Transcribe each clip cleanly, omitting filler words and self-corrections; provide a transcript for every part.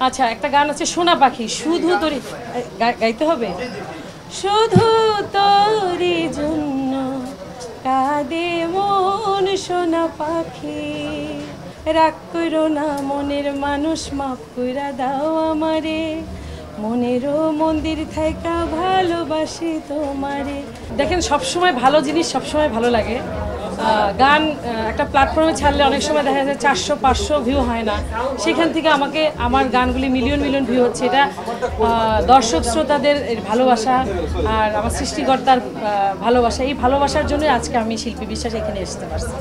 আচ্ছা, একটা গান আছে সোনা পাখি, শুধু তোরই গাইতে হবে। শুধু তোরই জন্য কাঁদে মন সোনা পাখি, রাগ করো না মনের মানুষ, মাফ কইরা দাও আমারে, মনেরও মন্দির থাইকা ভালোবাসি তোমারে। দেখেন, সবসময় ভালো জিনিস সবসময় ভালো লাগে। গান একটা প্ল্যাটফর্মে ছাড়লে অনেক সময় দেখা যায় 400-500 ভিউ হয় না, সেখান থেকে আমার গানগুলি মিলিয়ন মিলিয়ন ভিউ হচ্ছে। এটা দর্শক শ্রোতাদের ভালোবাসা আর আমার সৃষ্টিকর্তার ভালোবাসা, এই ভালোবাসার জন্য আজকে আমি শিল্পী বিশ্বাস এখানে আসতে পারছি।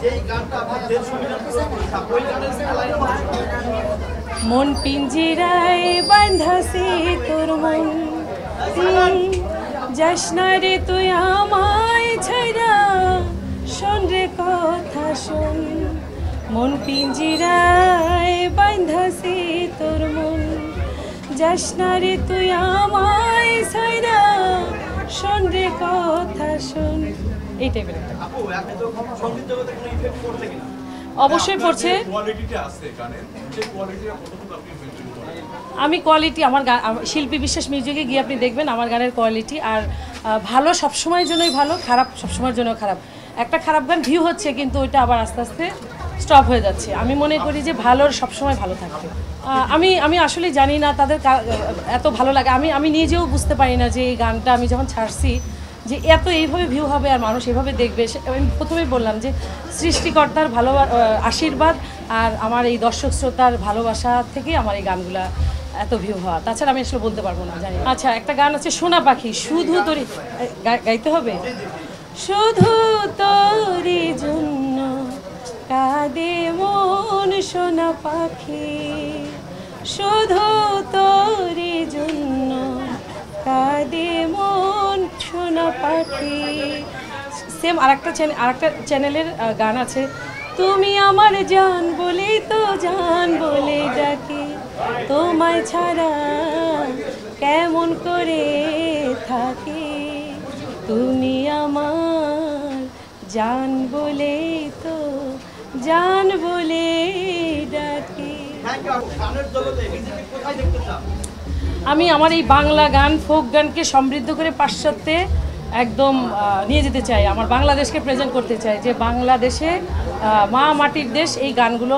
মন পিঞ্জিরায় বাঁধাছি তোর মন, যাস না রে তুই আমায় ছাইরা, শোন রে কথা শোন। মন পিঞ্জিরায় বাঁধাছি তোর মন, যাস না রে তুই আমায় ছাইরা, শোন রে কথা শোন। এই টাইপের একটা। অবশ্যই পড়ছে। আমি কোয়ালিটি, আমার গান শিল্পী বিশ্বাস মিউজিকে গিয়ে আপনি দেখবেন আমার গানের কোয়ালিটি। আর ভালো সবসময়ের জন্যই ভালো, খারাপ সবসময়ের জন্য খারাপ। একটা খারাপ গান ভিউ হচ্ছে কিন্তু ওইটা আবার আস্তে আস্তে স্টপ হয়ে যাচ্ছে। আমি মনে করি যে ভালোর সবসময় ভালো থাকবে। আমি আসলে জানি না তাদের এত ভালো লাগে। আমি নিজেও বুঝতে পারি না যে এই গানটা আমি যখন ছাড়ছি যে এত এইভাবে ভিউ হবে আর মানুষ এভাবে দেখবে। আমি প্রথমেই বললাম যে সৃষ্টিকর্তার আশীর্বাদ আর আমার এই দর্শক শ্রোতার ভালোবাসা থেকে আমার এই গানগুলা এত ভিউ হওয়া। তাছাড়া আমি আসলে বলতে পারবো না, জানি। আচ্ছা, একটা গান আছে সোনা পাখি, শুধু তোরই গাইতে হবে। শুধু তোরই জন্য কাঁদে মন সোনা পাখি, শুধু তোরই জন্য কাঁদে মন সোনা পাখি। সেম আরেকটা চ্যানেলের গান আছে, তুমি আমার জান বলেই তো জান বলে ডাকি, তোমায় ছাড়া কেমন করে থাকি, তুমি আমার জান বলেই তো জান বলে ডাকি। আমি আমার এই বাংলা গান, ফোক গানকে সমৃদ্ধ করে পাশ্চাত্যে একদম নিয়ে যেতে চাই। আমার বাংলাদেশকে প্রেজেন্ট করতে চাই যে বাংলাদেশে মা মাটির দেশ, এই গানগুলো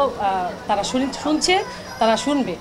তারা শুনছে, তারা শুনবে।